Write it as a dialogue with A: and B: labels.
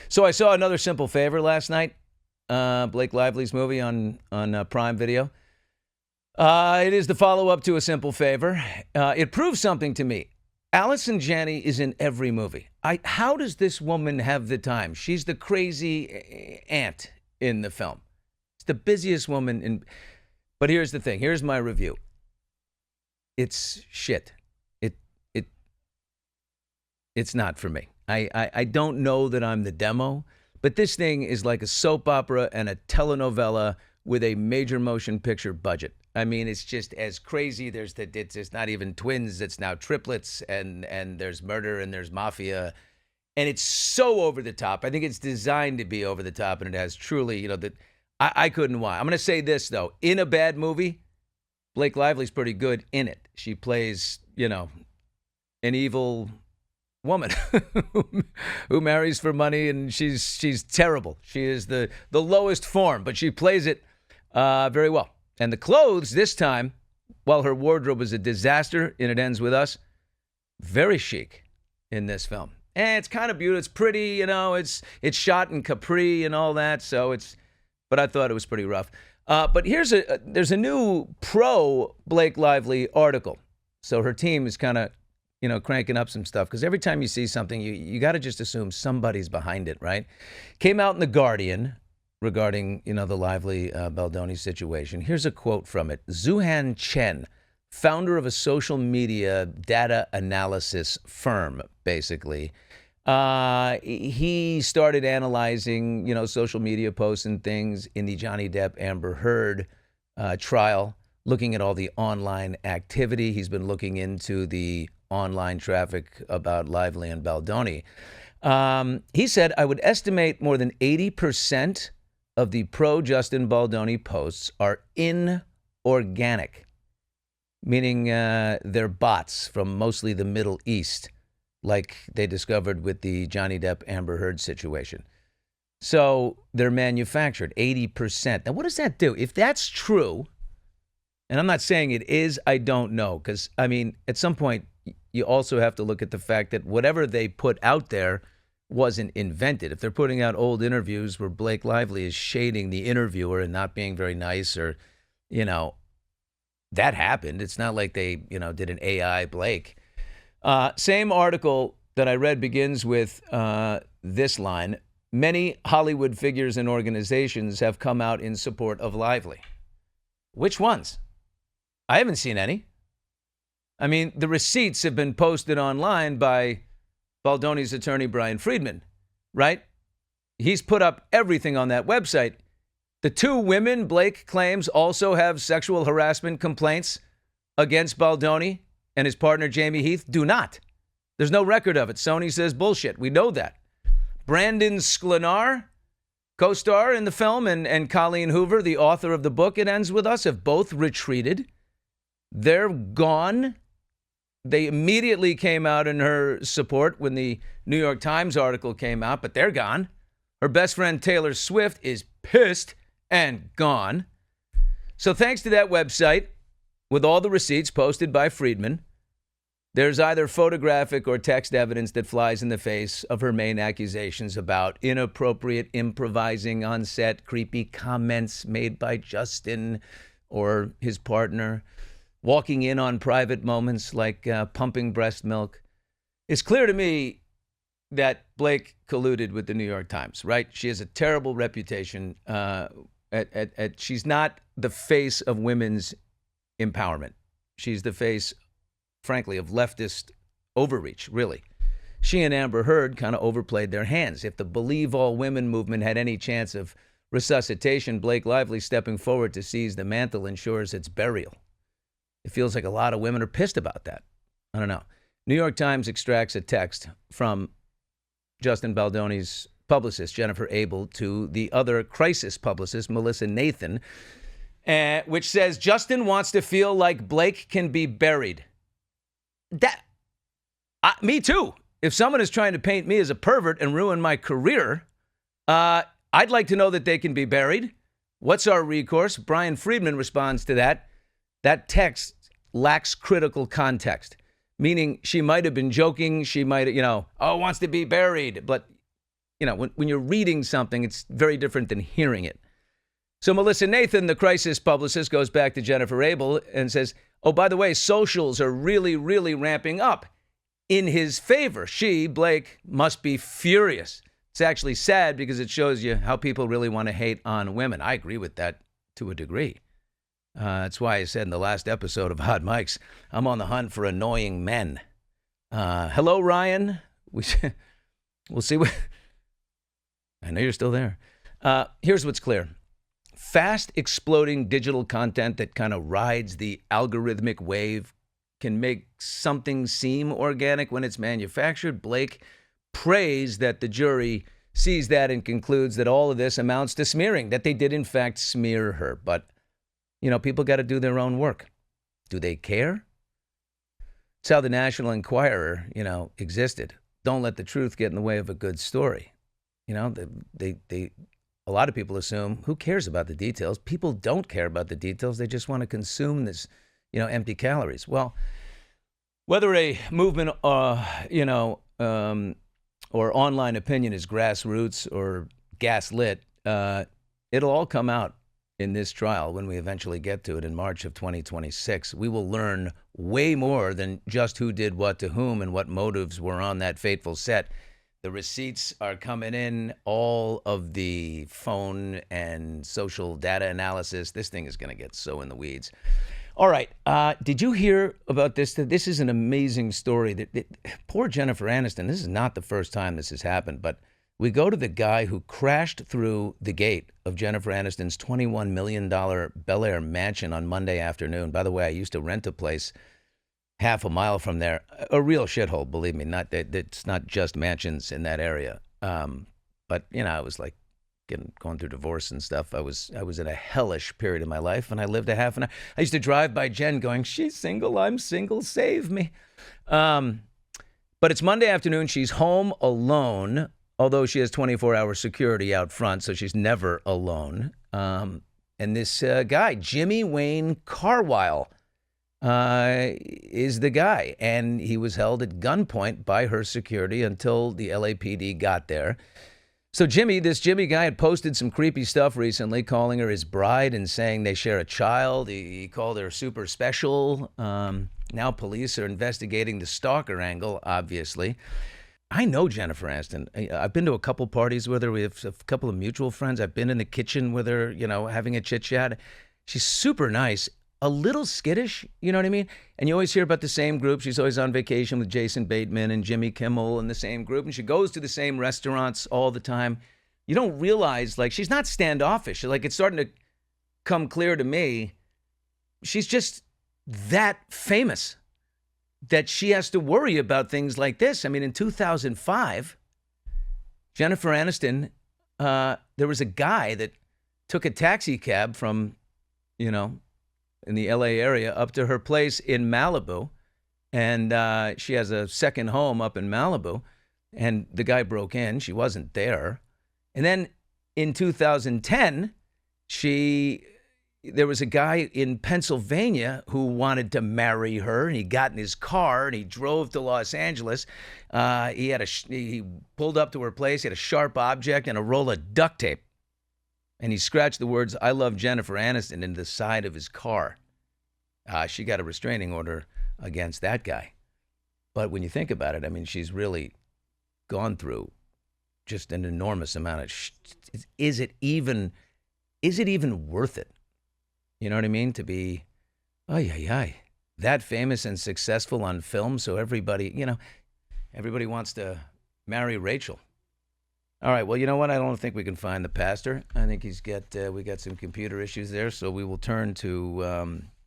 A: So I saw another Simple Favor last night. Blake Lively's movie on Prime Video. It is the follow-up to A Simple Favor. It proves something to me. Allison Janney is in every movie. How does this woman have the time? She's the crazy aunt in the film. It's the busiest woman in. But here's the thing. Here's my review. It's shit. It's not for me. I don't know that I'm the demo, but this thing is like a soap opera and a telenovela with a major motion picture budget. I mean, it's just as crazy. It's not even twins. It's now triplets, and there's murder and there's mafia, and it's so over the top. I think it's designed to be over the top, and it has truly, that I couldn't watch. I'm going to say this though: in a bad movie, Blake Lively's pretty good in it. She plays, an evil woman who marries for money, and she's terrible. She is the lowest form, but she plays it very well. And the clothes this time, while her wardrobe is a disaster and it ends with us, very chic in this film. And it's kind of beautiful. It's pretty, it's shot in Capri and all that. But I thought it was pretty rough. But there's a new pro Blake Lively article. So her team is kind of, cranking up some stuff, because every time you see something, you got to just assume somebody's behind it, right? Came out in The Guardian regarding, the Lively Baldoni situation. Here's a quote from it. Zuhan Chen, founder of a social media data analysis firm, basically. He started analyzing, social media posts and things in the Johnny Depp Amber Heard trial, looking at all the online activity. He's been looking into the online traffic about Lively and Baldoni. He said, I would estimate more than 80% of the pro-Justin Baldoni posts are inorganic, meaning they're bots from mostly the Middle East, like they discovered with the Johnny Depp Amber Heard situation. So they're manufactured, 80%. Now, what does that do? If that's true, and I'm not saying it is, I don't know, because, at some point, you also have to look at the fact that whatever they put out there wasn't invented. If they're putting out old interviews where Blake Lively is shading the interviewer and not being very nice, or, that happened. It's not like they, did an AI Blake. Same article that I read begins with this line. Many Hollywood figures and organizations have come out in support of Lively. Which ones? I haven't seen any. The receipts have been posted online by Baldoni's attorney, Brian Friedman, right? He's put up everything on that website. The two women Blake claims also have sexual harassment complaints against Baldoni and his partner, Jamie Heath, do not. There's no record of it. Sony says bullshit. We know that. Brandon Sklenar, co-star in the film, and Colleen Hoover, the author of the book It Ends With Us, have both retreated. They're gone. They immediately came out in her support when the New York Times article came out, but they're gone. Her best friend Taylor Swift is pissed and gone. So thanks to that website, with all the receipts posted by Friedman, there's either photographic or text evidence that flies in the face of her main accusations about inappropriate improvising on set, creepy comments made by Justin or his partner, walking in on private moments like pumping breast milk. It's clear to me that Blake colluded with the New York Times, right? She has a terrible reputation. She's not the face of women's empowerment. She's the face, frankly, of leftist overreach, really. She and Amber Heard kind of overplayed their hands. If the Believe All Women movement had any chance of resuscitation, Blake Lively stepping forward to seize the mantle ensures its burial. It feels like a lot of women are pissed about that. I don't know. New York Times extracts a text from Justin Baldoni's publicist, Jennifer Abel, to the other crisis publicist, Melissa Nathan, which says, Justin wants to feel like Blake can be buried. Me too. If someone is trying to paint me as a pervert and ruin my career, I'd like to know that they can be buried. What's our recourse? Brian Friedman responds to that. That text lacks critical context, meaning she might have been joking. She might have, wants to be buried. But when you're reading something, it's very different than hearing it. So Melissa Nathan, the crisis publicist, goes back to Jennifer Abel and says, oh, by the way, socials are really, really ramping up in his favor. She, Blake, must be furious. It's actually sad because it shows you how people really want to hate on women. I agree with that to a degree. That's why I said in the last episode of Hot Mics, I'm on the hunt for annoying men. Hello, Ryan. We'll see what... I know you're still there. Here's what's clear. Fast exploding digital content that kind of rides the algorithmic wave can make something seem organic when it's manufactured. Blake prays that the jury sees that and concludes that all of this amounts to smearing, that they did in fact smear her. But, people got to do their own work. Do they care? It's how the National Enquirer, existed. Don't let the truth get in the way of a good story. A lot of people assume, who cares about the details? People don't care about the details. They just want to consume this, empty calories. Well, whether a movement, or online opinion is grassroots or gaslit, it'll all come out in this trial when we eventually get to it in March of 2026. We will learn way more than just who did what to whom and what motives were on that fateful set. The receipts are coming in, all of the phone and social data analysis. This thing is going to get so in the weeds. All right. Did you hear about this? This is an amazing story. Poor Jennifer Aniston. This is not the first time this has happened, but we go to the guy who crashed through the gate of Jennifer Aniston's $21 million Bel Air mansion on Monday afternoon. By the way, I used to rent a place half a mile from there, a real shithole, believe me. It's not just mansions in that area. But I was like going through divorce and stuff. I was in a hellish period of my life, and I lived a half an hour. I used to drive by Jen going, she's single, I'm single, save me. But it's Monday afternoon. She's home alone, although she has 24-hour security out front, so she's never alone. And this guy, Jimmy Wayne Carwile, is the guy, and he was held at gunpoint by her security until the LAPD got there. So this Jimmy guy had posted some creepy stuff recently, calling her his bride and saying they share a child. He called her super special. Now police are investigating the stalker angle, obviously. I know Jennifer Aniston. I've been to a couple parties with her. We have a couple of mutual friends. I've been in the kitchen with her, having a chit-chat. She's super nice. A little skittish, you know what I mean? And you always hear about the same group. She's always on vacation with Jason Bateman and Jimmy Kimmel and the same group. And she goes to the same restaurants all the time. You don't realize, she's not standoffish. It's starting to come clear to me. She's just that famous that she has to worry about things like this. I mean, in 2005, Jennifer Aniston, there was a guy that took a taxi cab from, in the LA area up to her place in Malibu. And she has a second home up in Malibu. And the guy broke in. She wasn't there. And then in 2010, there was a guy in Pennsylvania who wanted to marry her. And he got in his car and he drove to Los Angeles. He pulled up to her place. He had a sharp object and a roll of duct tape. And he scratched the words, I love Jennifer Aniston, into the side of his car. She got a restraining order against that guy. But when you think about it, I mean, she's really gone through just an enormous amount of... Is it even worth it? You know what I mean? To be, that famous and successful on film, so everybody wants to marry Rachel. All right, well, you know what? I don't think we can find the pastor. I think we got some computer issues there, so we will turn to